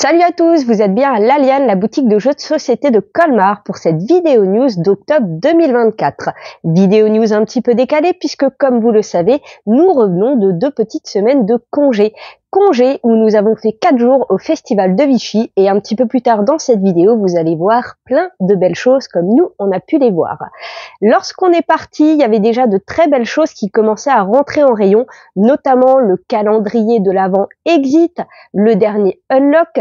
Salut à tous, vous êtes bien à l'Aliane, la boutique de jeux de société de Colmar pour cette vidéo news d'octobre 2024. Vidéo news un petit peu décalée puisque comme vous le savez, nous revenons de 2 petites semaines de congé. Congé où nous avons fait 4 jours au festival de Vichy et un petit peu plus tard dans cette vidéo, vous allez voir plein de belles choses comme nous on a pu les voir. Lorsqu'on est parti, il y avait déjà de très belles choses qui commençaient à rentrer en rayon, notamment le calendrier de l'Avent Exit, le dernier Unlock,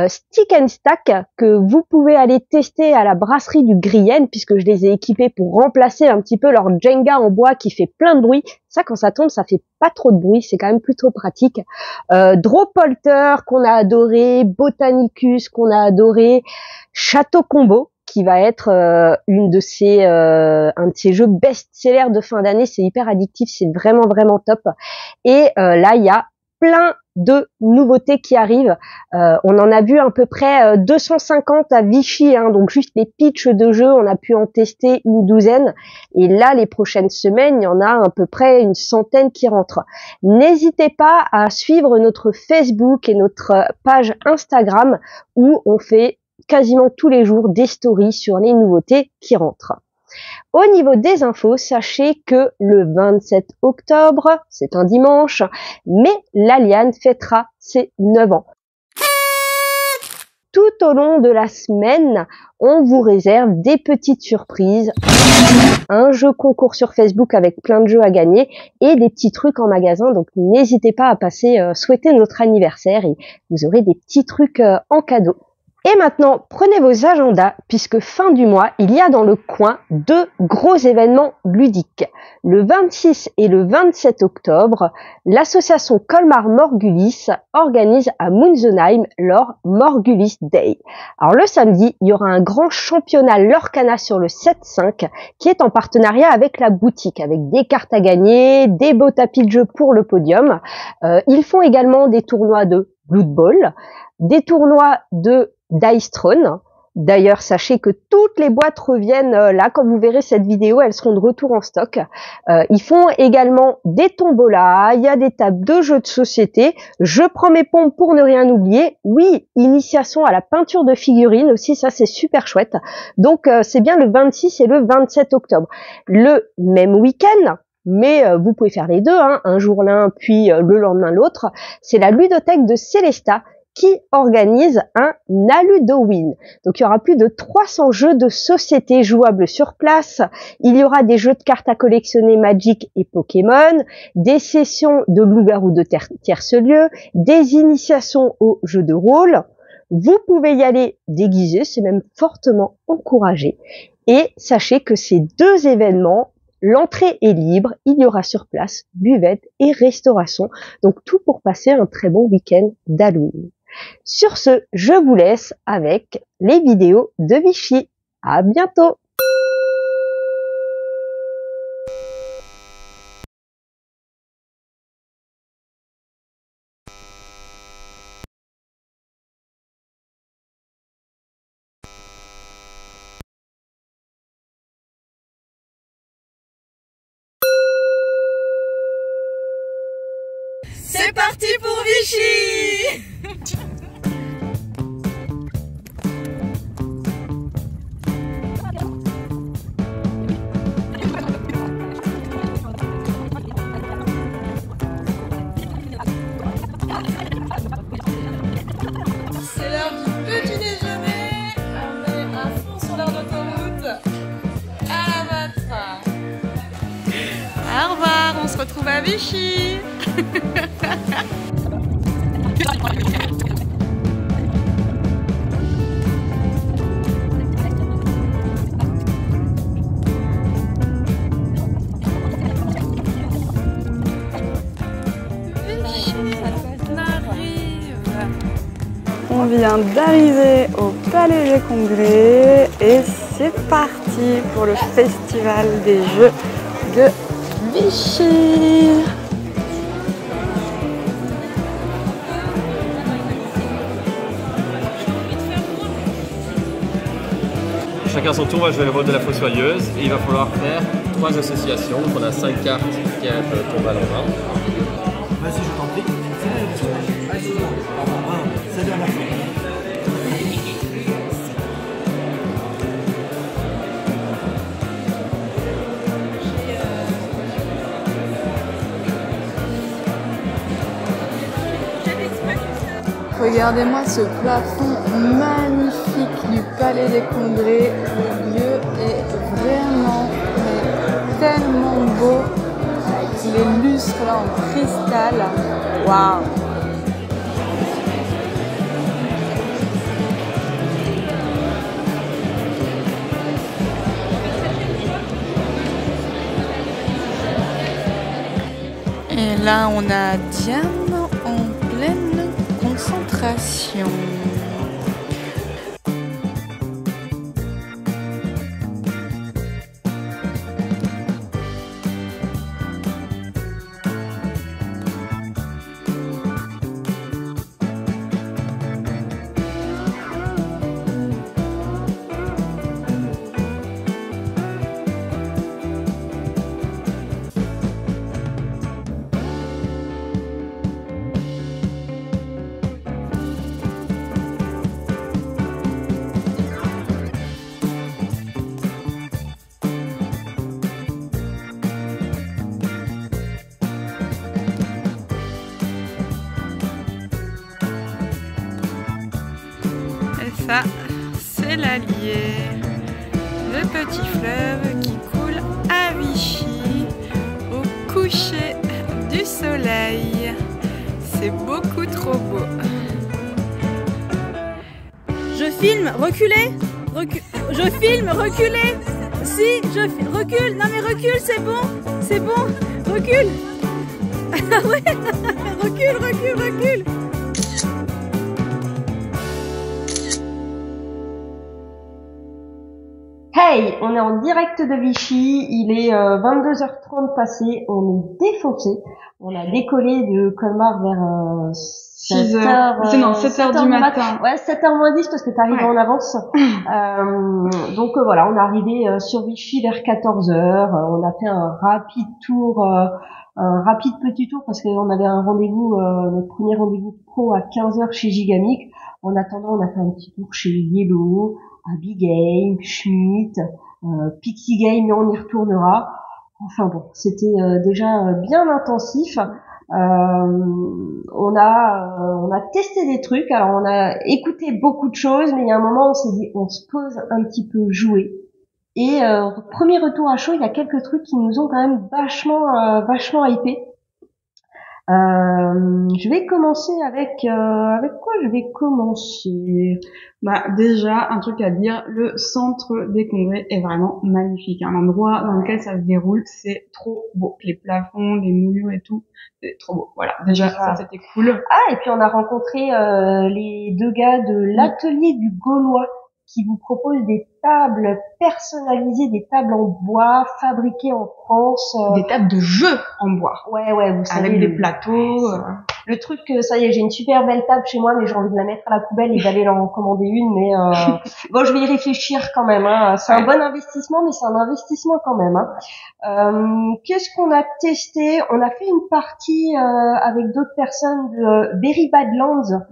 Stick and Stack que vous pouvez aller tester à la brasserie du Grienne puisque je les ai équipés pour remplacer un petit peu leur Jenga en bois qui fait plein de bruit. Ça, quand ça tombe, ça fait pas trop de bruit, c'est quand même plutôt pratique. Dropolter qu'on a adoré, Botanicus qu'on a adoré, Château Combo qui va être un de ces jeux best-sellers de fin d'année. C'est hyper addictif, c'est vraiment top. Et là, il y a plein de nouveautés qui arrivent. On en a vu à peu près 250 à Vichy, donc juste les pitchs de jeux, on a pu en tester une douzaine. Et là, les prochaines semaines, il y en a à peu près une centaine qui rentrent. N'hésitez pas à suivre notre Facebook et notre page Instagram où on fait quasiment tous les jours des stories sur les nouveautés qui rentrent. Au niveau des infos, sachez que le 27 octobre, c'est un dimanche, mais l'Aliane fêtera ses 9 ans. Tout au long de la semaine, on vous réserve des petites surprises, un jeu concours sur Facebook avec plein de jeux à gagner et des petits trucs en magasin. Donc n'hésitez pas à passer souhaiter notre anniversaire et vous aurez des petits trucs en cadeau. Et maintenant, prenez vos agendas puisque fin du mois, il y a dans le coin 2 gros événements ludiques. Le 26 et le 27 octobre, l'association Colmar Morgulis organise à Munzenheim leur Morgulis Day. Alors le samedi, il y aura un grand championnat Lorcana sur le 7-5 qui est en partenariat avec la boutique, avec des cartes à gagner, des beaux tapis de jeu pour le podium. Ils font également des tournois de Blood Bowl, des tournois de Dice Throne. D'ailleurs, sachez que toutes les boîtes reviennent là, quand vous verrez cette vidéo, elles seront de retour en stock. Ils font également des tombolas, il y a des tables de jeux de société. Je prends mes pompes pour ne rien oublier. Oui, initiation à la peinture de figurines aussi, ça c'est super chouette. Donc c'est bien le 26 et le 27 octobre. Le même week-end, mais vous pouvez faire les deux, un jour l'un puis le lendemain l'autre, c'est la ludothèque de Célesta qui organise un Aludowin. Donc il y aura plus de 300 jeux de société jouables sur place. Il y aura des jeux de cartes à collectionner Magic et Pokémon, des sessions de loup-garou de tierce-lieu, des initiations aux jeux de rôle. Vous pouvez y aller déguisé, c'est même fortement encouragé. Et sachez que ces 2 événements, l'entrée est libre, il y aura sur place buvette et restauration. Donc tout pour passer un très bon week-end d'Halloween. Sur ce, je vous laisse avec les vidéos de Vichy. À bientôt! C'est parti pour Vichy! C'est l'heure du petit déjeuner. On est à fond sur l'heure d'autoroute. À la vatra. Au revoir, on se retrouve à Vichy. On vient d'arriver au Palais des Congrès et c'est parti pour le festival des jeux de Vichy. Chacun son tour, moi je vais le rôle de la fossoyeuse et il va falloir faire 3 associations. Donc on a 5 cartes qui tombent à l'envers. Vas-y, je t'en prie. C'est la dernière fois. Regardez-moi ce plafond magnifique du Palais des Congrès. Le lieu est vraiment tellement beau. Avec les lustres là en cristal. Waouh! Et là, on a Diane en pleine concentration. Ça, c'est l'Allier, le petit fleuve qui coule à Vichy au coucher du soleil. C'est beaucoup trop beau. Je filme, reculez, je filme, reculez. Si, recule, non mais recule, c'est bon, recule. Ah ouais, recule. Hey, on est en direct de Vichy, il est 22h30 passé, on est défoncé. On a décollé de Colmar vers 7h du matin. Ouais, 7h moins 10 parce que t'es arrivé en avance. Donc voilà, on est arrivé sur Vichy vers 14h. On a fait un rapide tour, un rapide petit tour parce qu'on avait un rendez-vous, notre premier rendez-vous pro à 15h chez Gigamic. En attendant, on a fait un petit tour chez Yellow, Big Game, Schmitt, Pixie Game, mais on y retournera. Enfin bon, c'était déjà bien intensif. On a testé des trucs. Alors on a écouté beaucoup de choses, mais il y a un moment on s'est dit on se pose un petit peu jouer. Et premier retour à chaud, il y a quelques trucs qui nous ont quand même vachement hypé. Je vais commencer avec quoi je vais commencer? Déjà, un truc à dire, le centre des congrès est vraiment magnifique. Un endroit dans lequel ça se déroule, c'est trop beau. Les plafonds, les moulures et tout, c'est trop beau. Voilà, déjà, ça c'était cool. Ah, et puis on a rencontré les deux gars de l'atelier du Gaulois qui vous proposent des tables personnalisées, des tables en bois fabriquées en France. Des tables de jeu en bois. Ouais, vous savez. Avec des plateaux. Le truc, ça y est, j'ai une super belle table chez moi, mais j'ai envie de la mettre à la poubelle et d'aller en commander une, mais bon, je vais y réfléchir quand même, hein. C'est un bon investissement, mais c'est un investissement quand même, hein. Qu'est-ce qu'on a testé? On a fait une partie avec d'autres personnes de Very Badlands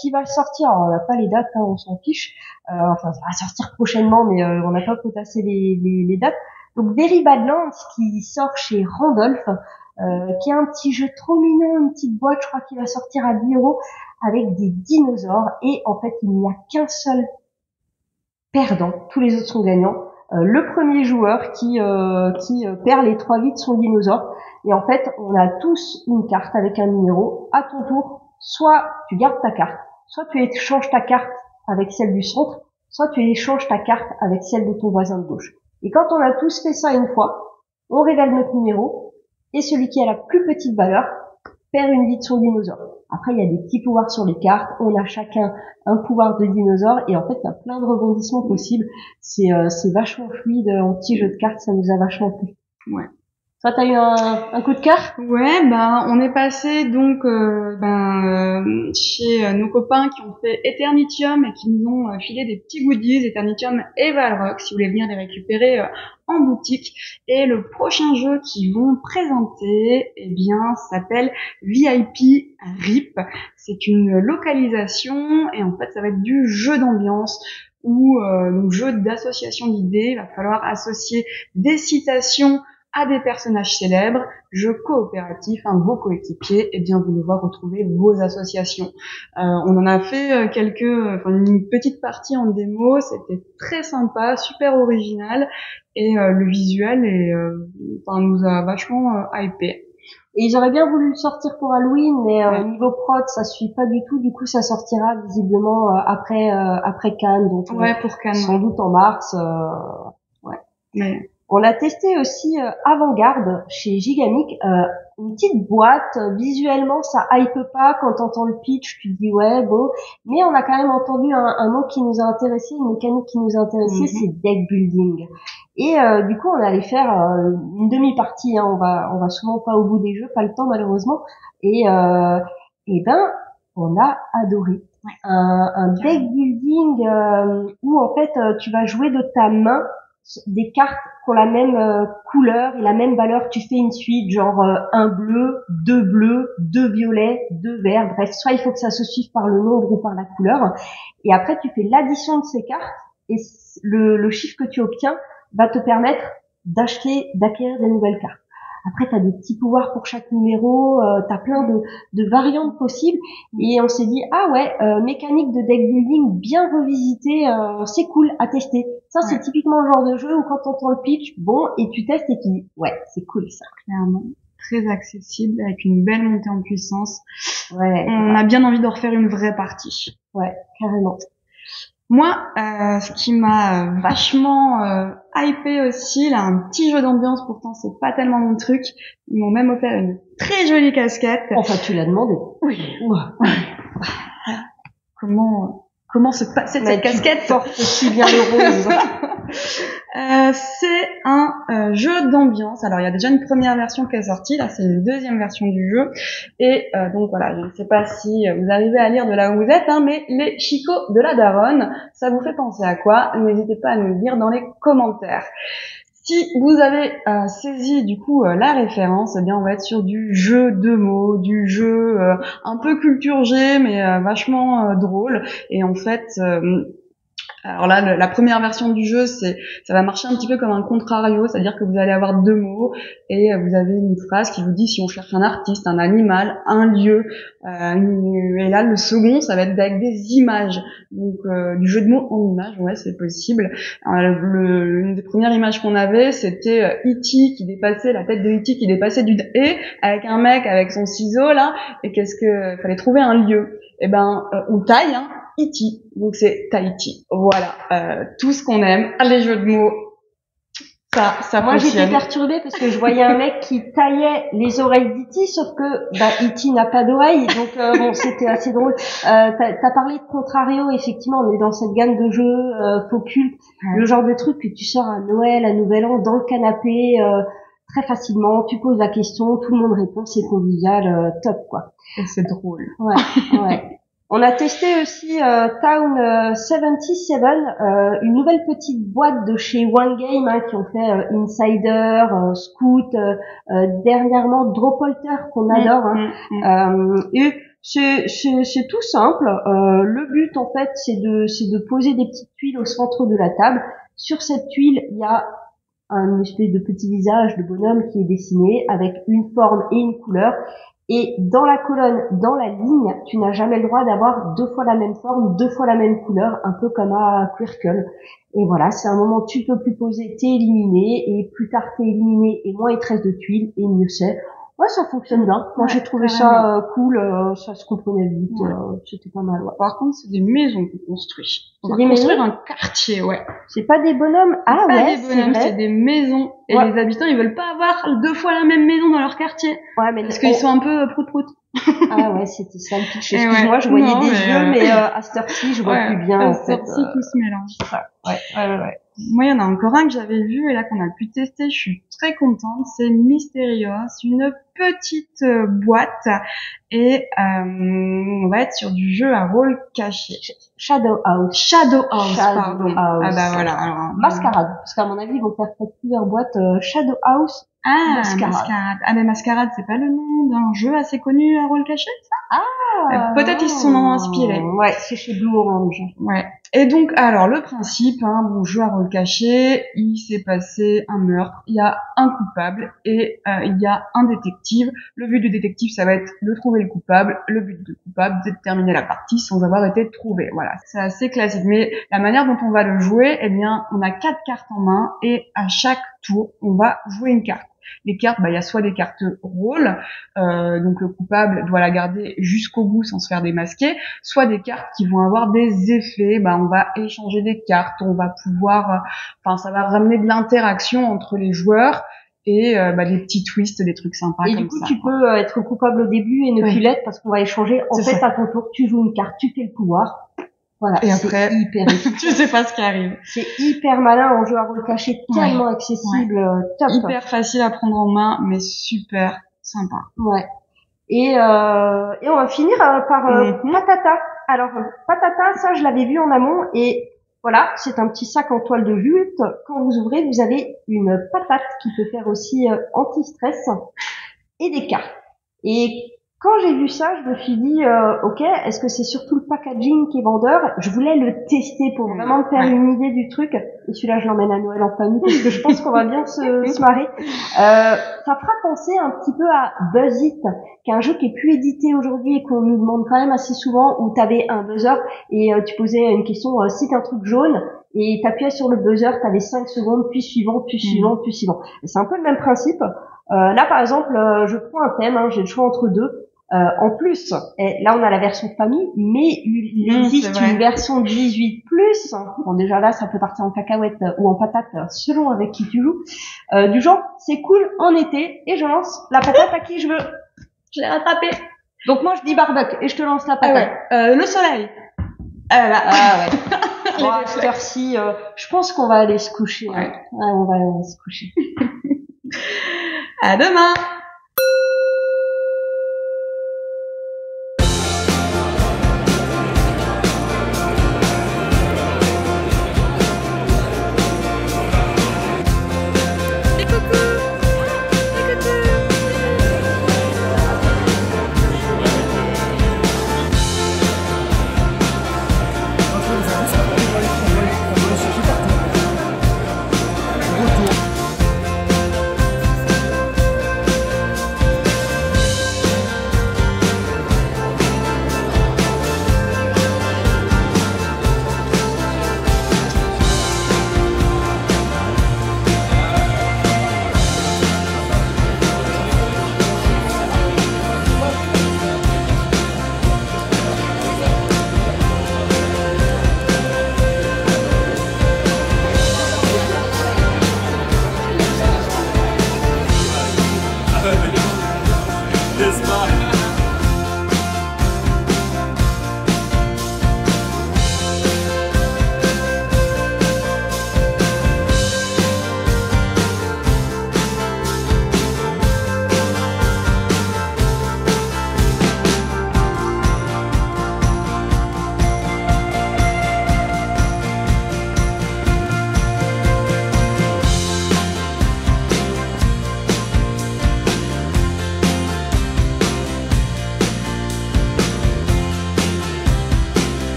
qui va sortir. Alors, on n'a pas les dates, hein, on s'en fiche. Enfin, ça va sortir prochainement, mais on n'a pas potassé les dates. Donc Very Badlands qui sort chez Randolph, qui est un petit jeu trop mignon, une petite boîte, je crois qu'il va sortir à 10 € avec des dinosaures. Et en fait, il n'y a qu'un seul perdant, tous les autres sont gagnants. Le premier joueur qui perd les 3 vies de son dinosaure. Et en fait, on a tous une carte avec un numéro. À ton tour, soit tu gardes ta carte, soit tu échanges ta carte avec celle du centre, soit tu échanges ta carte avec celle de ton voisin de gauche. Et quand on a tous fait ça une fois, on révèle notre numéro, et celui qui a la plus petite valeur perd une vie de son dinosaure. Après, il y a des petits pouvoirs sur les cartes, on a chacun un pouvoir de dinosaure, et en fait, il y a plein de rebondissements possibles. C'est vachement fluide, en petit jeu de cartes, ça nous a vachement plu. Ouais. Toi, t'as eu un coup de cœur? Ouais, on est passé donc chez nos copains qui ont fait Eternitium et qui nous ont filé des petits goodies, Eternitium et Valrock, si vous voulez venir les récupérer en boutique. Et le prochain jeu qu'ils vont présenter, s'appelle VIP RIP. C'est une localisation et en fait, ça va être du jeu d'ambiance ou jeu d'association d'idées. Il va falloir associer des citations à des personnages célèbres, jeux coopératifs, vos coéquipiers, et bien vous devoir retrouver vos associations. On en a fait une petite partie en démo, c'était très sympa, super original, et le visuel nous a vachement hypé. Et ils auraient bien voulu le sortir pour Halloween, mais niveau prod, ça suit pas du tout. Du coup, ça sortira visiblement après Cannes, donc pour Cannes, sans doute en mars. Mais on a testé aussi Avant-Garde chez Gigamic, une petite boîte. Visuellement, ça hype pas. Quand t'entends le pitch, tu te dis ouais bon. Mais on a quand même entendu un mot qui nous a intéressé, une mécanique qui nous a intéressé, c'est deck building. Et du coup, on allait faire une demi-partie. On va souvent pas au bout des jeux, pas le temps malheureusement. Et on a adoré. Un deck building où en fait tu vas jouer de ta main des cartes qui ont la même couleur et la même valeur. Tu fais une suite genre un bleu, deux bleus, deux violets, deux verts. Bref, soit il faut que ça se suive par le nombre ou par la couleur. Et après, tu fais l'addition de ces cartes et le chiffre que tu obtiens va te permettre d'acquérir des nouvelles cartes. Après, t'as des petits pouvoirs pour chaque numéro, t'as plein de variantes possibles. Et on s'est dit, mécanique de deck building bien revisitée, c'est cool à tester. Ça, c'est typiquement le genre de jeu où quand t'entends le pitch, et tu testes et tu dis, ouais, c'est cool ça. Clairement. Très accessible, avec une belle montée en puissance. On a bien envie de refaire une vraie partie. Ouais, carrément. Moi, ce qui m'a vachement hypé aussi, là, un petit jeu d'ambiance, pourtant c'est pas tellement mon truc. Ils m'ont même offert une très jolie casquette. Enfin, tu l'as demandé. Oui. Comment se passait cette casquette porte si bien le rose. C'est un jeu d'ambiance. Alors il y a déjà une première version qui est sortie, là c'est une deuxième version du jeu. Et donc voilà, je ne sais pas si vous arrivez à lire de là où vous êtes, mais les chicots de la daronne, ça vous fait penser à quoi? N'hésitez pas à nous le dire dans les commentaires. Si vous avez saisi du coup la référence, eh bien on va être sur du jeu de mots, du jeu un peu culture G mais vachement drôle. Et en fait, alors là, la première version du jeu, ça va marcher un petit peu comme un contrario, c'est-à-dire que vous allez avoir deux mots et vous avez une phrase qui vous dit si on cherche un artiste, un animal, un lieu. Et là, le second, ça va être avec des images. Donc du jeu de mots en images, ouais, c'est possible. Une des premières images qu'on avait, c'était E.T. qui dépassait, la tête de E.T. qui dépassait du et avec un mec avec son ciseau là. Et fallait trouver un lieu. Et on taille, E.T. Donc c'est Tahiti. Voilà, tout ce qu'on aime, les jeux de mots, ça Moi fonctionne. j'étais perturbée parce que je voyais un mec qui taillait les oreilles d'E.T. sauf que E.T. n'a pas d'oreilles, donc c'était assez drôle. T'as parlé de Contrario, effectivement on est dans cette gamme de jeux faux cultes, le genre de truc que tu sors à Noël, à Nouvel An, dans le canapé, très facilement, tu poses la question, tout le monde répond, c'est convivial, top quoi. Et c'est drôle. Ouais. On a testé aussi Town 77, une nouvelle petite boîte de chez One Game qui ont fait Insider, Scoot, dernièrement Dropolter qu'on adore. Et c'est tout simple. Le but en fait c'est de poser des petites tuiles au centre de la table. Sur cette tuile il y a un espèce de petit visage de bonhomme qui est dessiné avec une forme et une couleur. Et dans la colonne, dans la ligne, tu n'as jamais le droit d'avoir deux fois la même forme, deux fois la même couleur, un peu comme à Quirkle. Et voilà, c'est un moment où tu peux plus poser, t'es éliminé, et plus tard t'es éliminé, et moins il te reste de tuiles, et mieux c'est. Ouais, ça fonctionne bien. Moi, j'ai trouvé ça cool, ça se comprenait vite, c'était pas mal, ouais. Par contre, c'est des maisons qu'on construit. On va des construire maisons un quartier, ouais. C'est pas des bonhommes? Ah pas ouais, des bonhommes, c'est des maisons. Et les habitants, ils veulent pas avoir deux fois la même maison dans leur quartier. Ouais, mais parce qu'ils sont un peu prout-prout. Ah ouais, c'était ça le pitch. Excuse-moi, je voyais des yeux, mais à cette heure-ci, je vois plus bien. À cette heure-ci, tout se mélange. Ouais. Moi, il y en a encore un que j'avais vu et là qu'on a pu tester, je suis très contente. C'est Mysterios, une petite boîte et on va être sur du jeu à rôle caché. Shadow House, pardon. Ah bah voilà. Alors, Mascarade, parce qu'à mon avis, ils vont faire plusieurs boîtes Shadow House. Mascarade. Ah mais Mascarade, c'est pas le nom d'un jeu assez connu à rôle caché, ça? Ah. Peut-être ils se sont inspirés. Ouais, c'est chez Blue Orange. Ouais. Et donc, alors, le principe, bon, jeu à rôle caché, il s'est passé un meurtre, il y a un coupable et il y a un détective. Le but du détective, ça va être de trouver le coupable. Le but du coupable, c'est de terminer la partie sans avoir été trouvé. Voilà, c'est assez classique. Mais la manière dont on va le jouer, eh bien, on a 4 cartes en main et à chaque tour, on va jouer une carte. Les cartes, il y a soit des cartes rôle, donc le coupable doit la garder jusqu'au bout sans se faire démasquer, soit des cartes qui vont avoir des effets, on va échanger des cartes, on va pouvoir, ça va ramener de l'interaction entre les joueurs et des petits twists, des trucs sympas comme ça. Et du coup, tu peux être coupable au début et ne plus l'être parce qu'on va échanger. En fait, à ton tour, tu joues une carte, tu fais le pouvoir. Voilà, et après, hyper tu sais pas ce qui arrive. C'est hyper malin en jeu à rôle caché, tellement accessible, top. Hyper facile à prendre en main, mais super sympa. Ouais. Et on va finir par Patata. Alors, Patata, ça, je l'avais vu en amont et voilà, c'est un petit sac en toile de jute. Quand vous ouvrez, vous avez une patate qui peut faire aussi anti-stress et des cartes. Et quand j'ai vu ça, je me suis dit, ok, est-ce que c'est surtout le packaging qui est vendeur? Je voulais le tester pour vraiment me faire une idée du truc. Et celui-là, je l'emmène à Noël en famille parce que je pense qu'on va bien se marrer. Ça fera penser un petit peu à Buzz It, qui est un jeu qui est plus édité aujourd'hui et qu'on nous demande quand même assez souvent, où tu avais un buzzer et tu posais une question, cite un truc jaune, et tu appuyais sur le buzzer, tu avais 5 secondes, puis suivant, puis suivant, puis suivant. Et c'est un peu le même principe. Là, par exemple, je prends un thème, j'ai le choix entre deux. En plus, là on a la version famille, mais il existe une version 18+. Bon, déjà là, ça peut partir en cacahuète ou en patate, selon avec qui tu joues. Du genre, c'est cool en été, et je lance la patate à qui je veux. Je l'ai rattrapée. Donc moi, je dis barbecue, et je te lance la patate. Le soleil. Là. Ah ouais. Bon, à cette heure-ci, je pense qu'on va aller se coucher. Ouais, on va aller se coucher. À demain.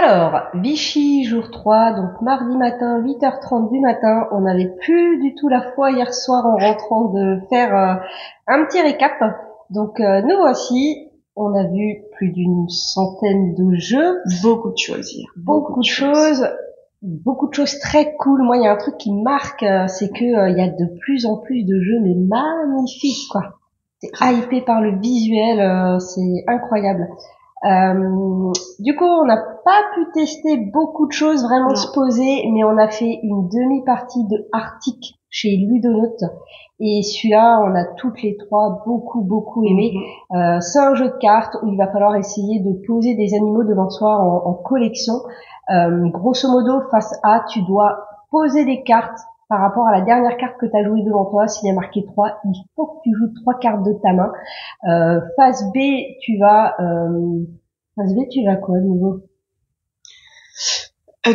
Alors, Vichy, jour 3, donc mardi matin, 8h30 du matin. On n'avait plus du tout la foi hier soir en rentrant de faire un petit récap. Donc, nous voici. On a vu plus d'une centaine de jeux. Beaucoup de choses hier. Beaucoup de choses très cool. Moi, il y a un truc qui me marque, c'est que il y a de plus en plus de jeux, mais magnifiques, quoi. C'est hypé par le visuel, c'est incroyable. Du coup, on n'a pas pu tester beaucoup de choses, vraiment se poser, mais on a fait une demi-partie de Arctic chez Ludonote. Et celui-là, on a toutes les trois beaucoup aimé. C'est un jeu de cartes où il va falloir essayer de poser des animaux devant soi en collection. Grosso modo, face A, tu dois poser des cartes par rapport à la dernière carte que tu as jouée devant toi. S'il y a marqué 3, il faut que tu joues 3 cartes de ta main. Face B, tu vas quoi, niveau?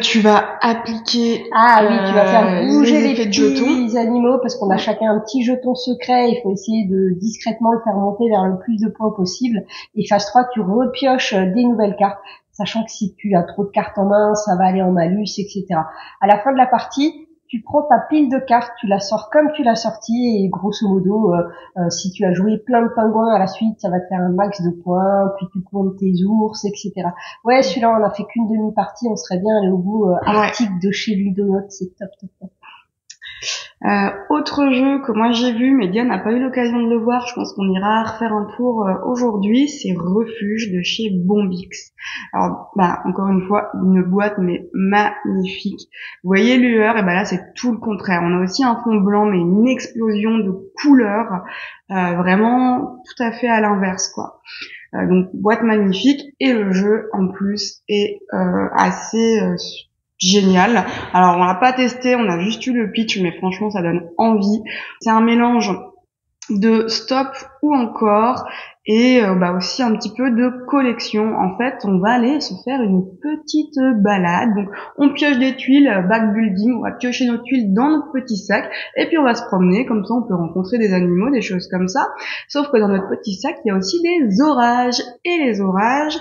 Tu vas appliquer tu vas faire bouger les effets de petits jetons. animaux parce qu'on a chacun un petit jeton secret. Il faut essayer de discrètement le faire monter vers le plus de points possible. Et phase 3, tu repioches des nouvelles cartes, sachant que si tu as trop de cartes en main, ça va aller en malus, etc. À la fin de la partie, tu prends ta pile de cartes, tu la sors comme tu l'as sortie et grosso modo, si tu as joué plein de pingouins à la suite, ça va te faire un max de points, puis tu comptes tes ours, etc. Ouais, celui-là, on a fait qu'une demi-partie, on serait bien allé au bout Arctique de chez Ludonote, c'est top. Autre jeu que moi j'ai vu, mais Diane n'a pas eu l'occasion de le voir, je pense qu'on ira refaire un tour aujourd'hui, c'est Refuge de chez Bombix. Alors, encore une fois, une boîte mais magnifique. Vous voyez lueur, et là c'est tout le contraire. On a aussi un fond blanc, mais une explosion de couleurs, vraiment tout à fait à l'inverse, quoi. Donc boîte magnifique, et le jeu en plus est assez génial. Alors on l'a pas testé, on a juste eu le pitch, mais franchement ça donne envie. C'est un mélange de stop ou encore et aussi un petit peu de collection. En fait, on va aller se faire une petite balade. Donc on pioche des tuiles, back building, on va piocher nos tuiles dans notre petit sac et puis on va se promener, comme ça on peut rencontrer des animaux, des choses comme ça. Sauf que dans notre petit sac, il y a aussi des orages, et les orages,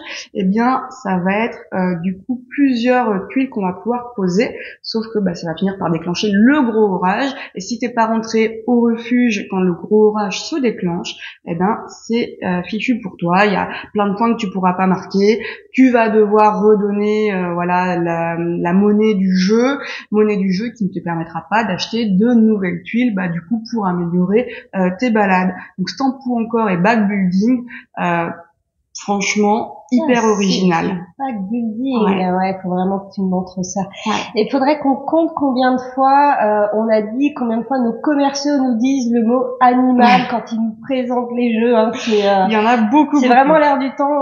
ça va être du coup plusieurs tuiles qu'on va pouvoir poser, sauf que ça va finir par déclencher le gros orage, et si t'es pas rentré au refuge quand le gros orage se déclenche, c'est fichu pour toi. Il y a plein de points que tu pourras pas marquer. Tu vas devoir redonner la monnaie du jeu qui ne te permettra pas d'acheter de nouvelles tuiles du coup pour améliorer tes balades. Donc Stamp ou encore et back building, franchement hyper original. Back building, ouais, faut vraiment que tu me montres ça. Ouais. Et il faudrait qu'on compte combien de fois on a dit, combien de fois nos commerciaux nous disent le mot animal quand ils nous présentent les jeux. Il y en a beaucoup. C'est vraiment l'air du temps.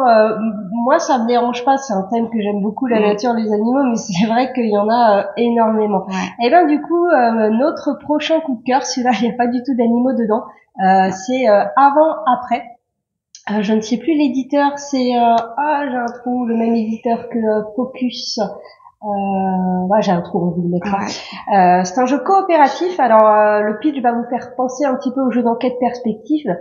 Moi, ça me dérange pas. C'est un thème que j'aime beaucoup, la nature, les animaux, mais c'est vrai qu'il y en a énormément. Ouais. Et du coup, notre prochain coup de cœur, celui-là, il n'y a pas du tout d'animaux dedans. C'est avant-après. Je ne sais plus l'éditeur, c'est j'ai un trou, le même éditeur que Focus. J'ai un trou, on vous le mettra. C'est un jeu coopératif. Alors le pitch va vous faire penser un petit peu au jeu d'enquête perspective,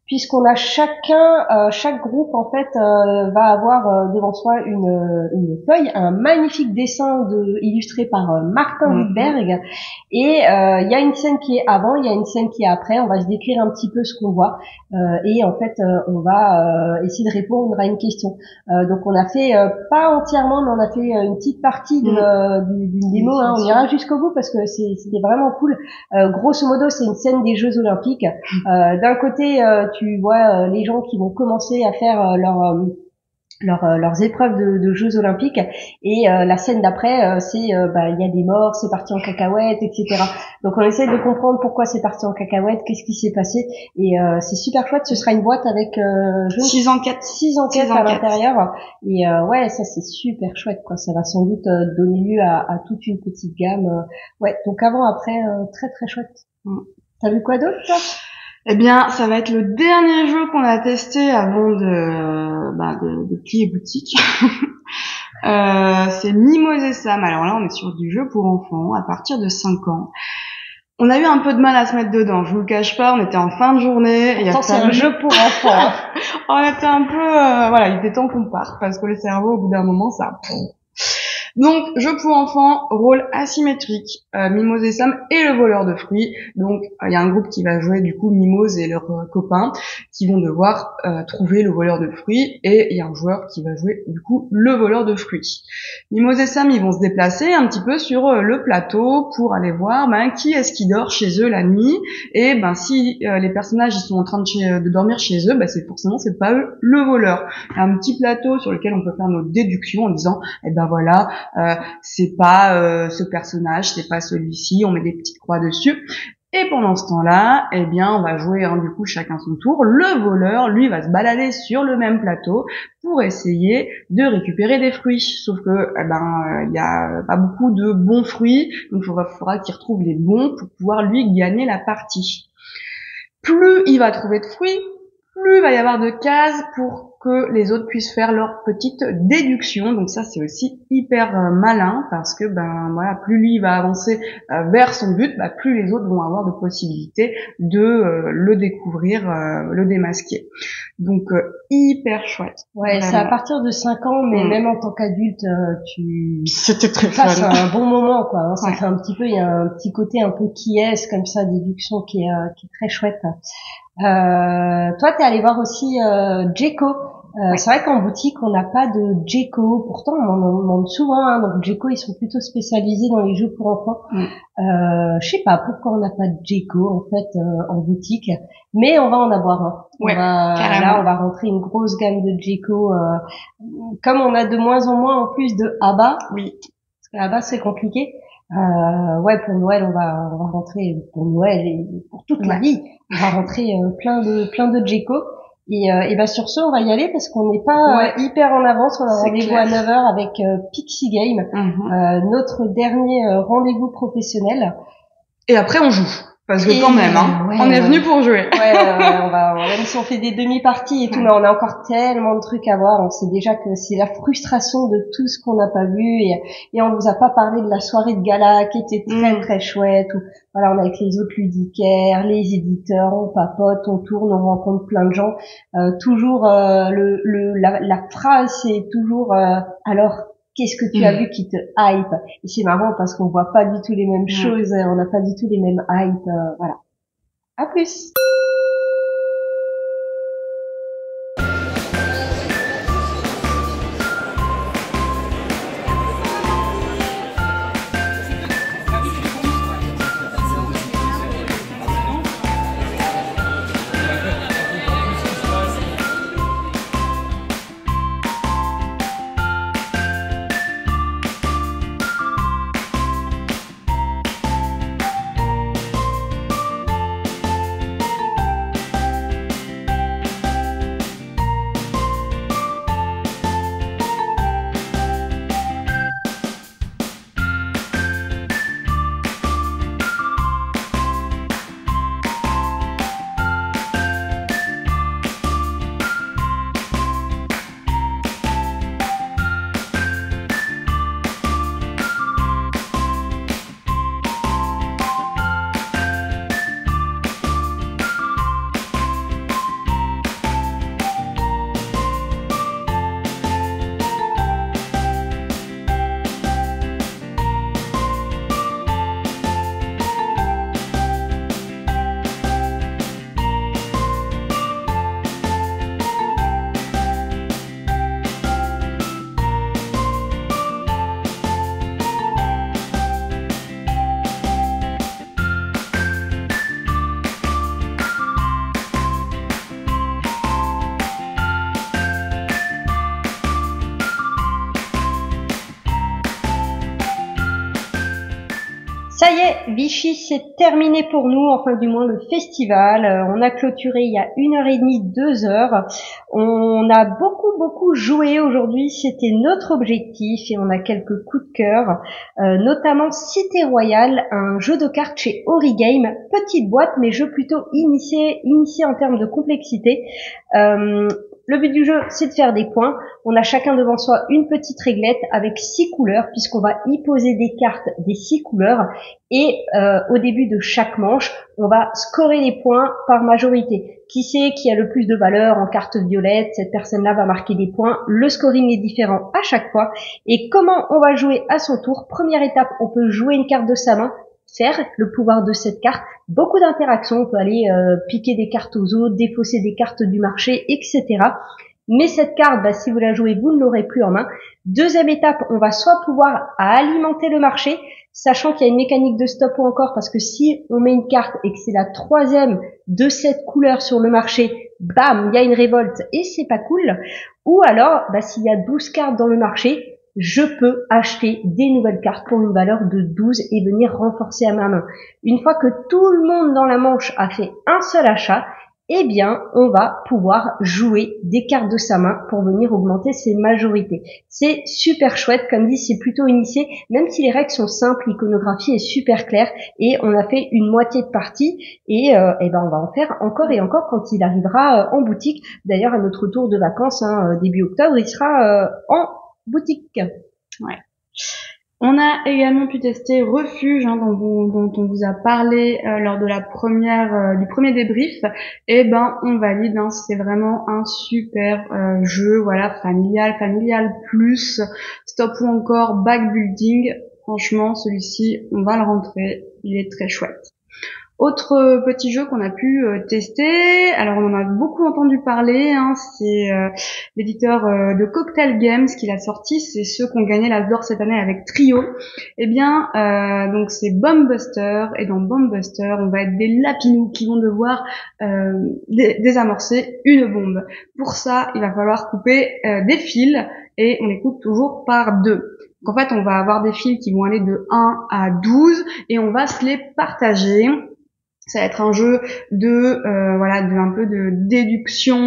puisqu'on a chaque groupe en fait va avoir devant soi une feuille, un magnifique dessin illustré par Martin Wittberg, et il y a une scène qui est avant, il y a une scène qui est après. On va se décrire un petit peu ce qu'on voit, et en fait on va essayer de répondre à une question. Donc on a fait pas entièrement, mais on a fait une petite partie d'une démo. On ira jusqu'au bout parce que c'était vraiment cool. Grosso modo, c'est une scène des Jeux Olympiques. D'un côté tu vois les gens qui vont commencer à faire leurs épreuves de Jeux Olympiques, et la scène d'après c'est il y a des morts, c'est parti en cacahuète, etc. Donc on essaie de comprendre pourquoi c'est parti en cacahuète, qu'est-ce qui s'est passé, et c'est super chouette. Ce sera une boîte avec 6 enquêtes à l'intérieur, et ça c'est super chouette, quoi. Ça va sans doute donner lieu à toute une petite gamme. Donc avant après très très chouette. T'as vu quoi d'autre, toi? Ça va être le dernier jeu qu'on a testé avant de plier boutique. C'est Mimose et Sam. Alors là, on est sur du jeu pour enfants à partir de 5 ans. On a eu un peu de mal à se mettre dedans, je vous le cache pas, on était en fin de journée. Pourtant, c'est un jeu pour enfants. On était un peu, il était temps qu'on parte, parce que le cerveau, au bout d'un moment, ça... Donc, jeu pour enfants, rôle asymétrique, Mimose et Sam et le voleur de fruits. Donc, il y a un groupe qui va jouer du coup Mimose et leurs copains qui vont devoir trouver le voleur de fruits, et il y a un joueur qui va jouer du coup le voleur de fruits. Mimose et Sam, ils vont se déplacer un petit peu sur le plateau pour aller voir qui est-ce qui dort chez eux la nuit, et si les personnages ils sont en train de dormir chez eux, c'est pas eux le voleur. Il y a un petit plateau sur lequel on peut faire nos déductions en disant voilà, c'est pas ce personnage, c'est pas celui-ci, on met des petites croix dessus. Et pendant ce temps-là, on va jouer du coup chacun son tour. Le voleur, lui, va se balader sur le même plateau pour essayer de récupérer des fruits. Sauf que il y a pas beaucoup de bons fruits, donc il faudra qu'il retrouve les bons pour pouvoir lui gagner la partie. Plus il va trouver de fruits, plus il va y avoir de cases pour que les autres puissent faire leur petite déduction. Donc ça, c'est aussi hyper malin, parce que plus lui va avancer vers son but, plus les autres vont avoir de possibilités de le découvrir, le démasquer. Donc hyper chouette. Ouais, vraiment. c'est à partir de 5 ans, mais même en tant qu'adulte, C'était très passes fun. un bon moment, quoi. Hein. Ça Ouais. fait un petit peu, il y a un petit côté un peu qui est comme ça, déduction qui est très chouette. Toi, t'es allé voir aussi Djeco. C'est vrai qu'en boutique, on n'a pas de Djeco. Pourtant, on en demande souvent. Hein. Donc, Djeco, ils sont plutôt spécialisés dans les jeux pour enfants. Je sais pas pourquoi on n'a pas de Djeco, en fait, en boutique. Mais on va en avoir un. Là, on va rentrer une grosse gamme de Djeco. Comme on a de moins en moins, en plus, de Abba. Oui. Parce que Abba, c'est compliqué. Pour Noël, on va rentrer, pour Noël et pour toute la vie, on va rentrer plein de Djeco. Et sur ce, on va y aller parce qu'on n'est pas hyper en avance. On a rendez-vous à 9h avec Pixie Game, notre dernier rendez-vous professionnel. Et après, on joue. Parce que quand même, on est venu pour jouer. Même si on fait des demi-parties et tout, mais on a encore tellement de trucs à voir. On sait déjà que c'est la frustration de tout ce qu'on n'a pas vu, et on vous a pas parlé de la soirée de gala qui était très très chouette. On est avec les autres ludicaires, les éditeurs, on papote, on tourne, on rencontre plein de gens. Toujours la phrase, c'est toujours alors. Qu'est-ce que tu as vu qui te hype? Et c'est marrant parce qu'on voit pas du tout les mêmes choses, on n'a pas du tout les mêmes hype, voilà. À plus! Ça y est, Vichy, c'est terminé pour nous, enfin du moins le festival. On a clôturé il y a 1h30, 2h. On a beaucoup joué aujourd'hui, c'était notre objectif, et on a quelques coups de cœur, notamment Cité Royale, un jeu de cartes chez Origame, petite boîte mais jeu plutôt initié en termes de complexité. Le but du jeu, c'est de faire des points. On a chacun devant soi une petite réglette avec 6 couleurs, puisqu'on va y poser des cartes des 6 couleurs. Et au début de chaque manche, on va scorer les points par majorité. Qui c'est qui a le plus de valeur en carte violette? Cette personne-là va marquer des points. Le scoring est différent à chaque fois. Et comment on va jouer à son tour? Première étape, on peut jouer une carte de sa main, faire le pouvoir de cette carte. Beaucoup d'interactions, on peut aller piquer des cartes aux autres, défausser des cartes du marché, etc. Mais cette carte, si vous la jouez, vous ne l'aurez plus en main. Deuxième étape, on va soit pouvoir alimenter le marché, sachant qu'il y a une mécanique de stop ou encore, parce que si on met une carte et que c'est la troisième de cette couleur sur le marché, bam, il y a une révolte et c'est pas cool. Ou alors, s'il y a 12 cartes dans le marché, je peux acheter des nouvelles cartes pour une valeur de 12 et venir renforcer à ma main. Une fois que tout le monde dans la manche a fait un seul achat, eh bien, on va pouvoir jouer des cartes de sa main pour venir augmenter ses majorités. C'est super chouette, comme dit, c'est plutôt initié, même si les règles sont simples, l'iconographie est super claire et on a fait une moitié de partie et on va en faire encore et encore quand il arrivera en boutique. D'ailleurs, à notre retour de vacances, début octobre, il sera en boutique. Ouais. On a également pu tester Refuge, dont on vous a parlé lors de du premier débrief. Et on valide. C'est vraiment un super jeu, voilà, familial plus stop ou encore backbuilding. Franchement, celui-ci, on va le rentrer. Il est très chouette. Autre petit jeu qu'on a pu tester, alors on en a beaucoup entendu parler, c'est l'éditeur de Cocktail Games qui l'a sorti, c'est ceux qui ont gagné l'As d'or cette année avec Trio. Donc c'est Bomb Buster, et dans Bomb Buster, on va être des lapinous qui vont devoir désamorcer une bombe. Pour ça, il va falloir couper des fils, et on les coupe toujours par 2. Donc en fait, on va avoir des fils qui vont aller de 1 à 12, et on va se les partager. Ça va être un jeu un peu de déduction,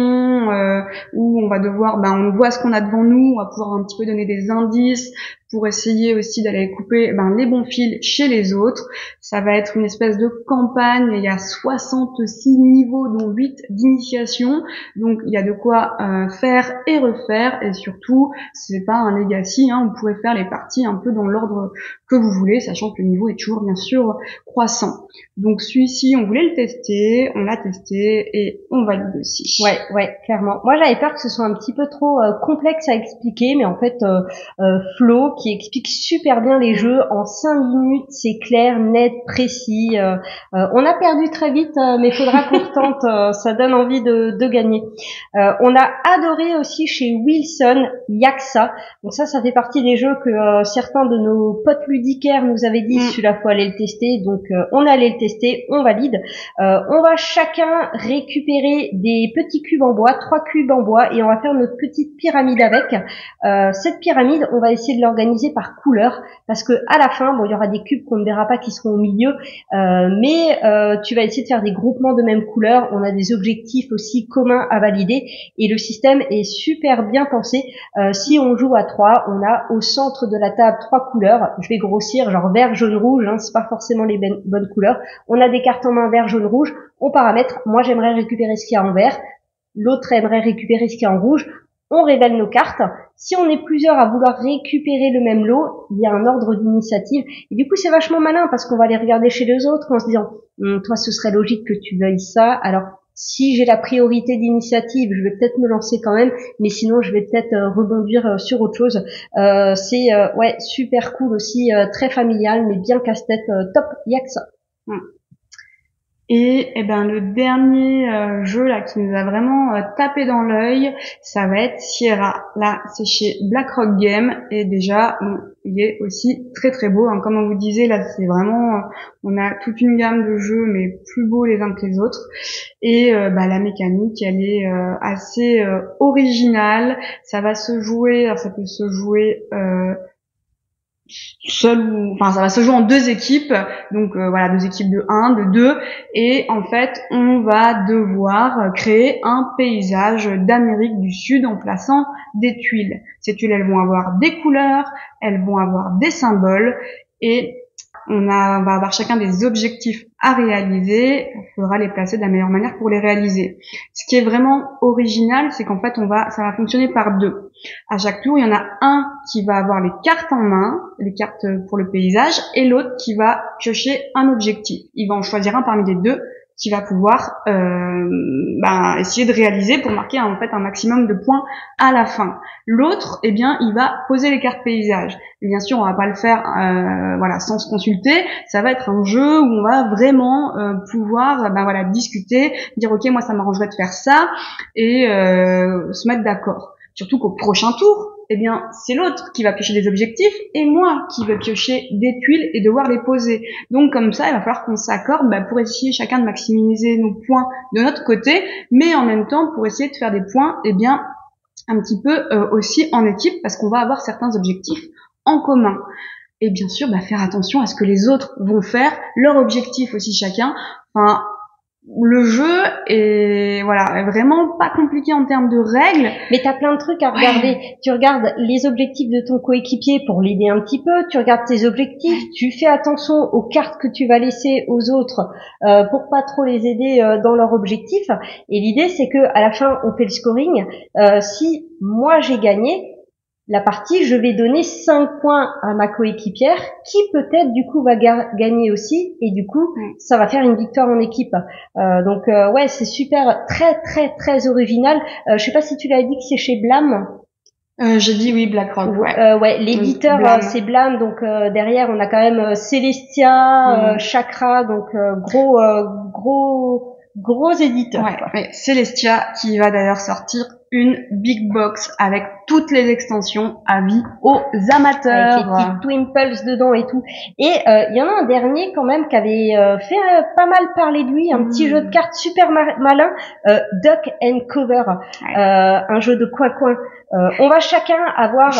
où on va devoir, on voit ce qu'on a devant nous, on va pouvoir un petit peu donner des indices pour essayer aussi d'aller couper les bons fils chez les autres. Ça va être une espèce de campagne, il y a 66 niveaux dont 8 d'initiation, donc il y a de quoi faire et refaire, et surtout c'est pas un legacy, vous pouvez faire les parties un peu dans l'ordre que vous voulez, sachant que le niveau est toujours bien sûr croissant. Donc celui-ci, on voulait le tester, on l'a testé et on valide aussi. Ouais, clairement. Moi, j'avais peur que ce soit un petit peu trop complexe à expliquer, mais en fait, Flo, qui explique super bien les jeux en 5 minutes, c'est clair, net, précis. On a perdu très vite, mais faudra qu'on retente, ça donne envie de gagner. On a adoré aussi chez Wilson Yaxa. Donc ça fait partie des jeux que certains de nos potes ludicaires nous avaient dit, celui-là faut aller le tester, donc on allait le tester, on valide. On va chacun récupérer des petits cubes en bois, 3 cubes en bois, et on va faire notre petite pyramide avec. Cette pyramide, on va essayer de l'organiser par couleur, parce que à la fin, il y aura des cubes qu'on ne verra pas qui seront au milieu, mais tu vas essayer de faire des groupements de même couleur. On a des objectifs aussi communs à valider, et le système est super bien pensé. Si on joue à 3, on a au centre de la table 3 couleurs. Je vais grossir, genre vert, jaune, rouge, c'est pas forcément les bonnes couleurs. On a des cartes en main vert, jaune, rouge. On paramètre. Moi, j'aimerais récupérer ce qu'il y a en vert. L'autre aimerait récupérer ce qu'il y a en rouge. On révèle nos cartes. Si on est plusieurs à vouloir récupérer le même lot, il y a un ordre d'initiative. Et du coup, c'est vachement malin parce qu'on va les regarder chez les autres en se disant toi, ce serait logique que tu veuilles ça. Alors, si j'ai la priorité d'initiative, je vais peut-être me lancer quand même, mais sinon, je vais peut-être rebondir sur autre chose. C'est super cool aussi, très familial, mais bien casse-tête, top, y a que ça. Et le dernier jeu là qui nous a vraiment tapé dans l'œil, ça va être Sierra. Là, c'est chez BlackRock Game, et déjà il est aussi très très beau. Comme on vous disait, là c'est vraiment, on a toute une gamme de jeux, mais plus beaux les uns que les autres. Et la mécanique, elle est assez originale. Ça va se jouer, ça peut se jouer ça va se jouer en 2 équipes, donc 2 équipes de 1, de 2, et en fait on va devoir créer un paysage d'Amérique du Sud en plaçant des tuiles. Ces tuiles, elles vont avoir des couleurs, elles vont avoir des symboles, et on va avoir chacun des objectifs à réaliser. Il faudra les placer de la meilleure manière pour les réaliser. Ce qui est vraiment original, c'est qu'en fait, ça va fonctionner par deux. À chaque tour, il y en a un qui va avoir les cartes en main, les cartes pour le paysage, et l'autre qui va piocher un objectif. Il va en choisir un parmi les deux qui va pouvoir essayer de réaliser pour marquer en fait un maximum de points à la fin. L'autre, eh bien, il va poser les cartes paysage. Et bien sûr, on va pas le faire sans se consulter. Ça va être un jeu où on va vraiment pouvoir discuter, dire ok, moi ça m'arrangerait de faire ça et se mettre d'accord. Surtout qu'au prochain tour, eh bien, c'est l'autre qui va piocher des objectifs et moi qui vais piocher des tuiles et devoir les poser. Donc, comme ça, il va falloir qu'on s'accorde pour essayer chacun de maximiser nos points de notre côté, mais en même temps pour essayer de faire des points, eh bien, un petit peu aussi en équipe parce qu'on va avoir certains objectifs en commun. Et bien sûr, faire attention à ce que les autres vont faire, leur objectif aussi chacun. Enfin, le jeu est vraiment pas compliqué en termes de règles. Mais t'as plein de trucs à regarder. Ouais. Tu regardes les objectifs de ton coéquipier pour l'aider un petit peu. Tu regardes tes objectifs. Tu fais attention aux cartes que tu vas laisser aux autres pour pas trop les aider dans leur objectif. Et l'idée, c'est que à la fin, on fait le scoring. Si moi j'ai gagné la partie, je vais donner 5 points à ma coéquipière qui peut-être du coup va gagner aussi et du coup ça va faire une victoire en équipe. Donc c'est super, très très très original. Je sais pas si tu l'as dit que c'est chez Blam. J'ai dit oui, BlackRock. L'éditeur c'est Blam, donc derrière on a quand même Celestia, Chakra, donc gros éditeur. Ouais, Celestia qui va d'ailleurs sortir une big box avec toutes les extensions à vie aux amateurs. Avec les petites Twimples dedans et tout. Et il y en a un dernier quand même qui avait fait pas mal parler de lui, un petit jeu de cartes super malin, Duck and Cover, un jeu de coin-coin. On va chacun avoir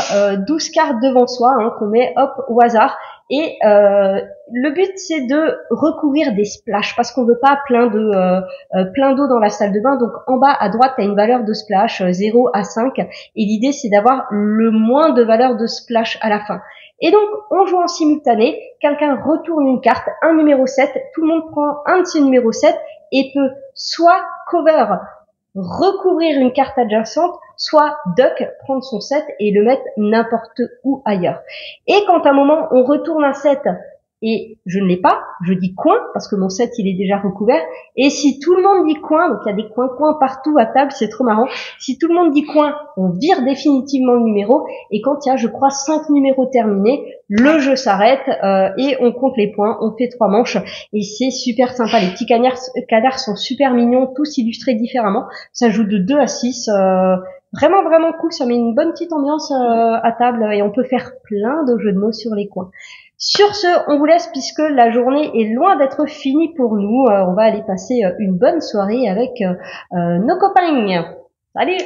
12 cartes devant soi qu'on met au hasard. Et le but c'est de recouvrir des splashes parce qu'on veut pas plein d'eau dans la salle de bain. Donc en bas à droite, tu as une valeur de splash 0 à 5 et l'idée c'est d'avoir le moins de valeur de splash à la fin. Et donc on joue en simultané, quelqu'un retourne une carte, un numéro 7, tout le monde prend un de ses numéros 7 et peut soit cover, recouvrir une carte adjacente, soit duck, prendre son 7 et le mettre n'importe où ailleurs. Et quand à un moment on retourne un 7 et je ne l'ai pas, je dis coin parce que mon 7 il est déjà recouvert. Et si tout le monde dit coin, donc il y a des coins partout à table, c'est trop marrant. Si tout le monde dit coin, on vire définitivement le numéro. Et quand il y a, je crois, 5 numéros terminés, le jeu s'arrête et on compte les points, on fait 3 manches et c'est super sympa. Les petits canards sont super mignons, tous illustrés différemment. Ça joue de 2 à 6. Vraiment vraiment cool, ça met une bonne petite ambiance à table et on peut faire plein de jeux de mots sur les coins. Sur ce, on vous laisse puisque la journée est loin d'être finie pour nous. On va aller passer une bonne soirée avec nos copains. Salut,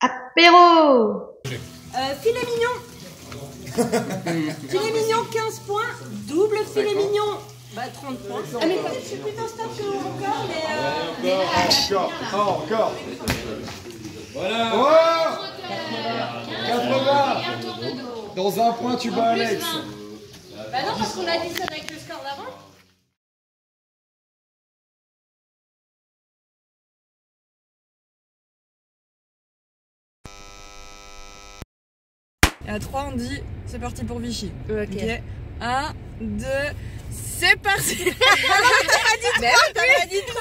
apéro. Filet mignon. Filet mignon 15 points, double filet mignon 30 points. Ah mais je suis plutôt stop que encore, mais encore. Voilà. Oh 80. Dans un point, tu bats Alex. Bah non, parce qu'on a dit ça avec le score d'avant. Et à 3, on dit c'est parti pour Vichy. Ok. 1, 2, c'est parti. Mais t'as pas dit 3.